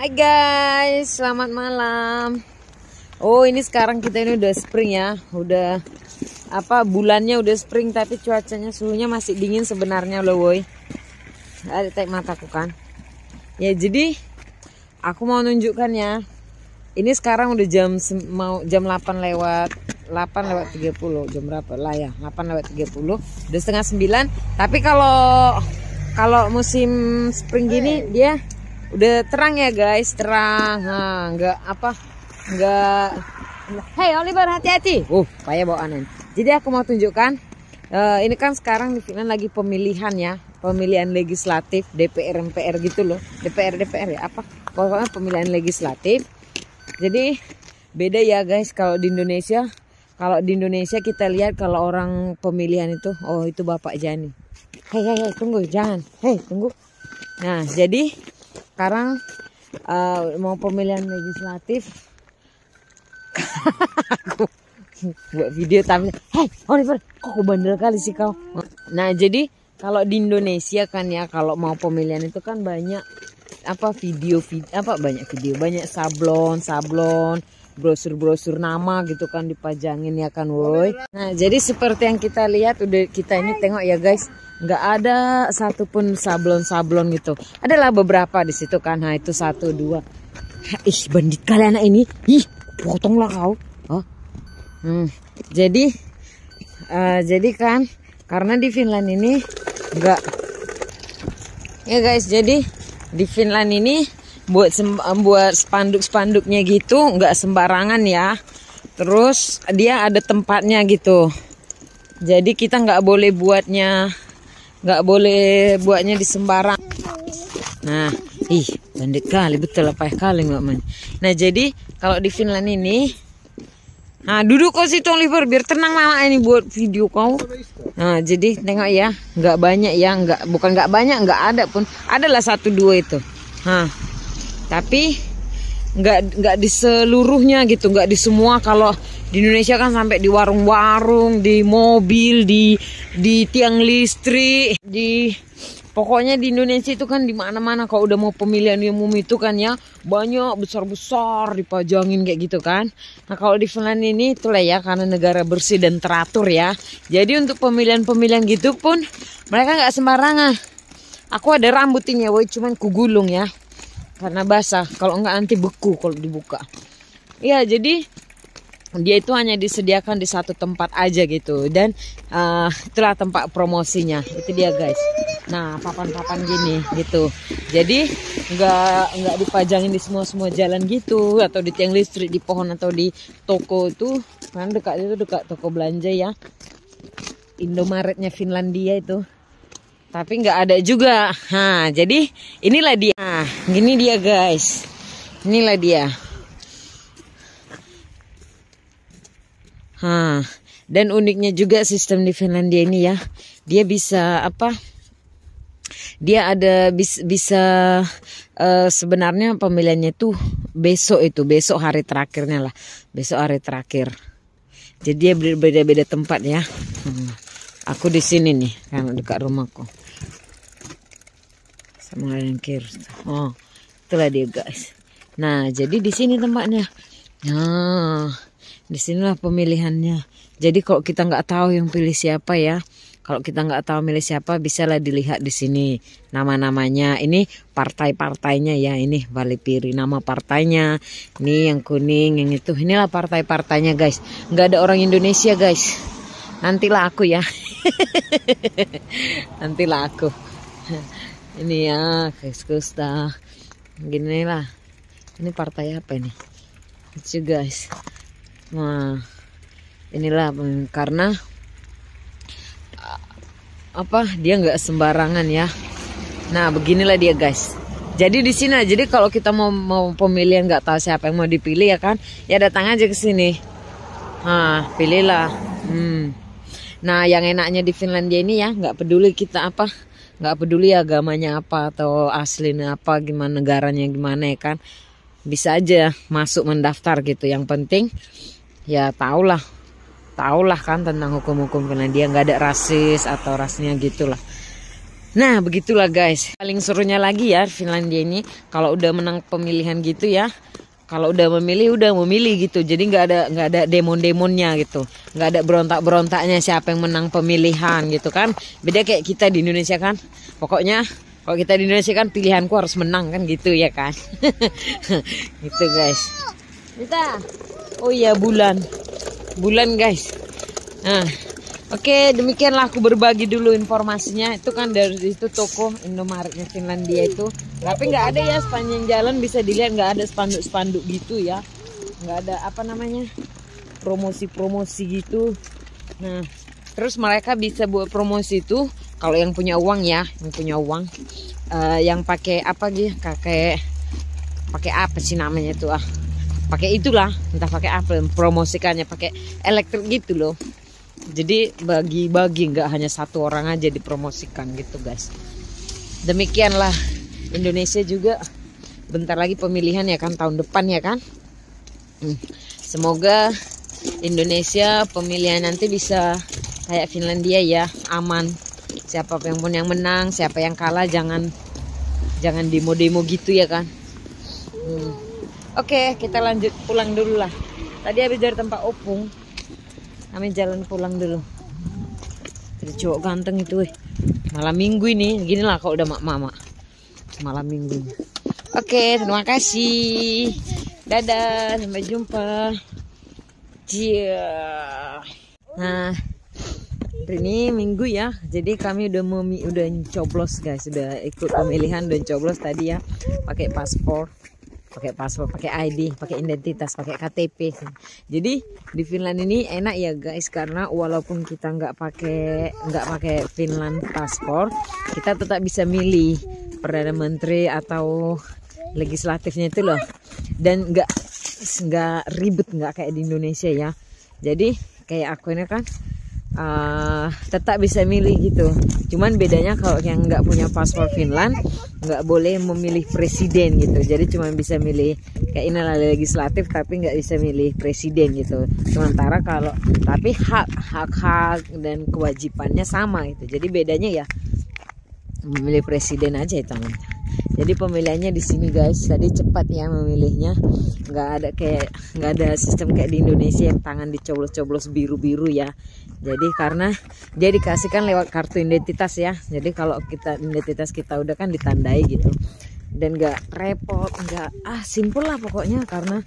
Hai guys, selamat malam. Oh, ini sekarang kita ini udah spring ya. Udah bulannya udah spring tapi cuacanya suhunya masih dingin sebenarnya loh, woi. Ada tek mataku kan. Ya, jadi aku mau nunjukkan ya. Ini sekarang udah jam 8 lewat 30. Jam berapa lah ya? 8 lewat 30. Udah setengah 9. Tapi kalau musim spring gini dia udah terang ya guys, terang. Enggak. Hey Oliver, hati-hati. Payah bawaan. Jadi aku mau tunjukkan. Ini kan sekarang di Finland lagi pemilihan ya, pemilihan legislatif, DPR MPR gitu loh. DPR ya apa? Pokoknya pemilihan legislatif. Jadi beda ya guys kalau di Indonesia. Kalau di Indonesia kita lihat kalau orang pemilihan itu, oh itu Bapak Jani. Hei, tunggu, jangan. Hei, tunggu. Nah, jadi sekarang mau pemilihan legislatif. Aku buat video tapi hey Oliver, kok bandel kali sih kau. Nah, jadi kalau di Indonesia kan ya, kalau mau pemilihan itu kan banyak banyak sablon, brosur nama gitu kan dipajangin ya kan, woi. Nah, jadi seperti yang kita lihat, kita ini tengok ya guys, nggak ada satupun sablon gitu. Adalah beberapa di situ kan. Nah, itu 1, 2. Ih, bandit kali anak ini. Ih, potonglah kau. Jadi kan karena di Finland ini nggak ya guys, jadi di Finland ini buat spanduk-spanduknya gitu nggak sembarangan ya. Terus dia ada tempatnya gitu. Jadi kita nggak boleh buatnya di sembarang. Nah, bandit kali betul apa kali nggak man. Nah, jadi kalau di Finland ini, nah duduk kau situ Oliver biar tenang mama ini buat video kau. Nah, jadi tengok ya, nggak banyak ya, bukan nggak banyak, nggak ada pun, adalah 1, 2 itu. Tapi nggak di seluruhnya gitu, nggak di semua. Kalau di Indonesia kan sampai di warung-warung, di mobil, di tiang listrik, pokoknya di Indonesia itu kan di mana-mana kalau udah mau pemilihan umum itu kan ya banyak besar-besar dipajangin kayak gitu kan. Nah, kalau di Finland ini itulah ya, karena negara bersih dan teratur ya. Jadi untuk pemilihan gitu pun mereka nggak sembarangan. Aku ada rambut ini ya, woi, cuman kugulung ya karena basah. Kalau enggak nanti beku kalau dibuka. Iya, jadi dia itu hanya disediakan di satu tempat aja gitu, dan itulah tempat promosinya. Itu dia guys. Nah, papan-papan gini gitu. Jadi nggak dipajangin di semua jalan gitu, atau di tiang listrik, di pohon, atau di toko itu. Kan dekat toko belanja ya, Indomaretnya Finlandia itu. Tapi nggak ada juga. Nah, jadi inilah dia. Nah, gini dia guys. Inilah dia. Dan uniknya juga sistem di Finlandia ini ya. Dia bisa Dia ada bisa sebenarnya pemilihannya tuh besok hari terakhirnya lah. Besok hari terakhir. Jadi dia berbeda-beda tempat ya. Aku di sini nih, kan dekat rumahku. Sama yang kiri. Itulah dia guys. Nah, jadi di sini tempatnya. Nah, disinilah pemilihannya. Jadi kalau kita nggak tahu yang pilih siapa ya, kalau kita nggak tahu milih siapa, bisalah dilihat di sini nama-namanya. Ini partai-partainya ya. Ini Valipiri nama partainya. Ini yang kuning, yang itu. Inilah partai-partainya guys. Nggak ada orang Indonesia guys. Nantilah aku ya. Nantilah aku. Ini ya guys, Gusta. Gini lah. Ini partai apa ini? Itu guys. Nah, inilah karena dia nggak sembarangan ya. Nah, beginilah dia guys. Jadi di sini, jadi kalau kita mau pemilihan nggak tahu siapa yang mau dipilih ya kan, ya datang aja ke sini. Nah, pilihlah. Nah, yang enaknya di Finlandia ini ya, nggak peduli kita nggak peduli agamanya apa atau aslinya apa, gimana negaranya gimana ya kan, bisa aja masuk mendaftar gitu. Yang penting ya tahulah kan tentang hukum-hukum Finlandia, nggak ada rasis atau rasnya gitulah. Nah begitulah guys. Paling serunya lagi ya Finlandia ini kalau udah menang pemilihan gitu ya. Kalau udah memilih gitu. Jadi nggak ada demon-demonnya gitu. Nggak ada berontak-berontaknya siapa yang menang pemilihan gitu kan. Beda kayak kita di Indonesia kan. Pokoknya kalau kita di Indonesia kan pilihanku harus menang kan gitu ya kan. Gitu guys. Kita. Oh iya bulan guys. Nah. Oke, demikianlah aku berbagi dulu informasinya. Itu kan dari itu toko Indomaretnya Finlandia itu. Tapi nggak ada ya sepanjang jalan bisa dilihat nggak ada spanduk-spanduk gitu ya. Nggak ada apa namanya promosi-promosi gitu. Nah, terus mereka bisa buat promosi itu kalau yang punya uang ya, yang pakai apa gitu, pakai apa sih namanya itu pakai itulah, entah pakai apa promosikannya pakai elektrik gitu loh. Jadi bagi-bagi nggak hanya satu orang aja dipromosikan gitu guys. Demikianlah Indonesia juga bentar lagi pemilihan ya kan tahun depan ya kan. Semoga Indonesia pemilihan nanti bisa kayak Finlandia ya, aman. Siapa pun yang menang, siapa yang kalah jangan demo-demo gitu ya kan. Oke, kita lanjut pulang dulu lah. Tadi habis dari tempat opung. Kami jalan pulang dulu. Ada cowok ganteng itu malam minggu ini. Gini lah kalau udah mama malam minggu. Oke, terima kasih. Dadah, sampai jumpa. Nah, hari ini minggu ya. Jadi kami udah coblos guys. Udah ikut pemilihan dan coblos tadi ya. Pakai paspor, pakai ID, pakai identitas, pakai KTP. Jadi di Finland ini enak ya guys karena walaupun kita nggak pakai Finland paspor, kita tetap bisa milih perdana menteri atau legislatifnya itu loh. Dan nggak ribet, nggak kayak di Indonesia ya. Jadi kayak aku ini kan tetap bisa milih gitu. Cuman bedanya kalau yang nggak punya paspor Finland nggak boleh memilih presiden gitu. Jadi cuma bisa milih kayak inilah legislatif tapi nggak bisa milih presiden gitu. Sementara kalau tapi hak dan kewajibannya sama gitu. Jadi bedanya ya memilih presiden aja itu namanya. Jadi pemilihannya di sini guys, tadi cepat ya memilihnya, nggak ada sistem kayak di Indonesia yang tangan dicoblos-coblos biru-biru ya. Jadi karena dia dikasihkan lewat kartu identitas ya. Jadi kalau identitas kita udah kan ditandai gitu, dan nggak repot, simple lah pokoknya karena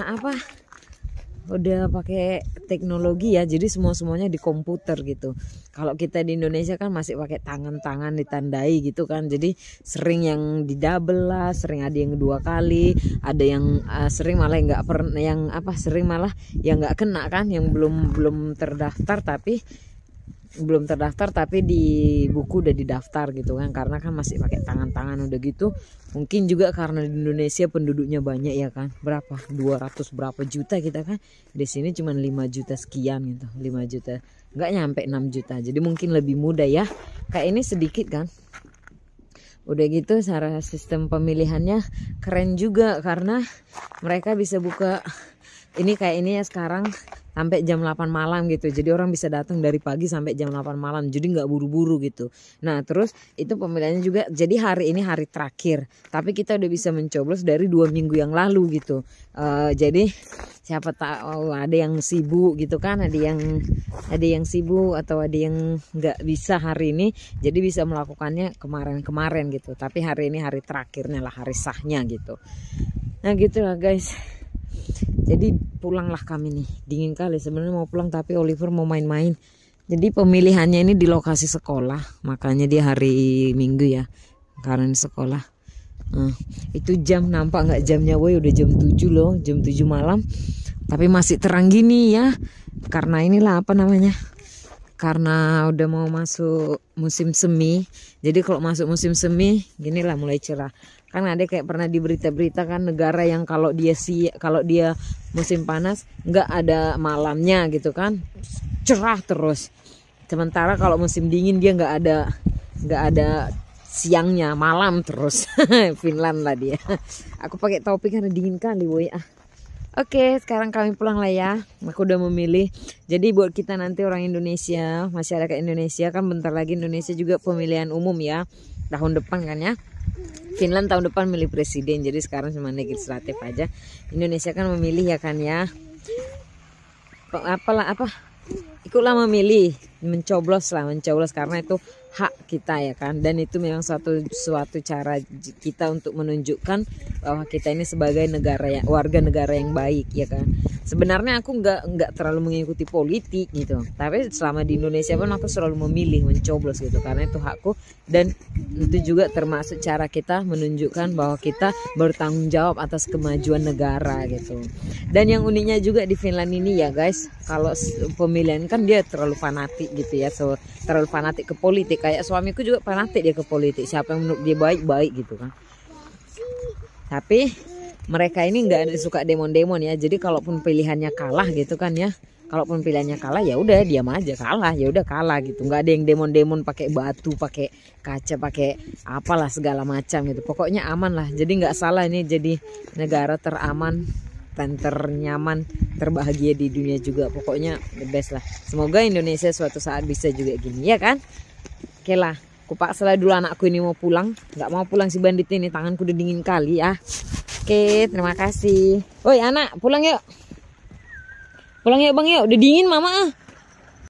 apa? Udah pakai teknologi ya, jadi semuanya di komputer gitu. Kalau kita di Indonesia kan masih pakai tangan ditandai gitu kan, jadi sering yang di double lah, sering ada yang 2 kali, ada yang sering malah nggak pernah, sering malah yang nggak kena kan, yang belum terdaftar tapi di buku udah didaftar gitu kan, karena kan masih pakai tangan udah gitu. Mungkin juga karena di Indonesia penduduknya banyak ya kan, berapa 200 berapa juta kita kan, di sini cuma 5 juta sekian gitu, 5 juta nggak nyampe 6 juta, jadi mungkin lebih mudah ya. Kayak ini sedikit kan. Udah gitu cara sistem pemilihannya keren juga karena mereka bisa buka ini kayak ini ya sekarang sampai jam 8 malam gitu. Jadi orang bisa datang dari pagi sampai jam 8 malam. Jadi nggak buru-buru gitu. Nah terus itu pemilihannya juga. Jadi hari ini hari terakhir. Tapi kita udah bisa mencoblos dari 2 minggu yang lalu gitu. Jadi siapa tahu ada yang sibuk gitu kan. Ada yang sibuk atau ada yang nggak bisa hari ini. Jadi bisa melakukannya kemarin gitu. Tapi hari ini hari terakhirnya lah, hari sahnya gitu. Nah gitu lah guys. Jadi pulanglah kami nih, dingin kali sebenarnya mau pulang tapi Oliver mau main-main. Jadi pemilihannya ini di lokasi sekolah, makanya dia hari Minggu ya, karena di sekolah. Itu jam nampak nggak jamnya, woy udah jam 7 loh, jam 7 malam. Tapi masih terang gini ya, karena inilah apa namanya? Karena udah mau masuk musim semi. Jadi kalau masuk musim semi, ginilah mulai cerah. Kan ada kayak pernah di berita-berita kan negara yang kalau dia musim panas nggak ada malamnya gitu kan, cerah terus. Sementara kalau musim dingin dia nggak ada siangnya, malam terus. Finland lah dia. Aku pakai topi karena dingin kali, boy. Oke, sekarang kami pulang lah ya. Aku udah memilih. Jadi buat kita nanti orang Indonesia, masyarakat Indonesia, kan bentar lagi Indonesia juga pemilihan umum ya. Tahun depan kan ya. Finland tahun depan milih presiden. Jadi sekarang cuma legislatif aja. Indonesia kan memilih ya kan ya. Ikutlah memilih, mencoblos karena itu hak kita ya kan, dan itu memang suatu cara kita untuk menunjukkan bahwa kita ini sebagai warga negara yang baik ya kan. Sebenarnya aku nggak terlalu mengikuti politik gitu, tapi selama di Indonesia pun aku selalu memilih mencoblos gitu karena itu hakku, dan itu juga termasuk cara kita menunjukkan bahwa kita bertanggung jawab atas kemajuan negara gitu. Dan yang uniknya juga di Finland ini ya guys, kalau pemilihan kan dia terlalu fanatik gitu ya, terlalu fanatik ke politik. Kayak suamiku juga fanatik dia ke politik, siapa yang menurut dia baik gitu kan. Tapi mereka ini nggak suka demon-demon ya, jadi kalaupun pilihannya kalah gitu kan ya, kalaupun pilihannya kalah ya udah diam aja, kalah ya udah kalah gitu, nggak ada yang demon-demon pakai batu, pakai kaca, pakai apalah segala macam gitu. Pokoknya aman lah, jadi nggak salah, ini jadi negara teraman dan ternyaman, terbahagia di dunia juga. Pokoknya the best lah. Semoga Indonesia suatu saat bisa juga gini ya kan. Oke lah, kupaksa dulu anakku ini mau pulang, nggak mau pulang si bandit ini, tanganku udah dingin kali ya. Oke, terima kasih. Woi anak, pulang yuk. Pulang yuk bang yuk, udah dingin mama.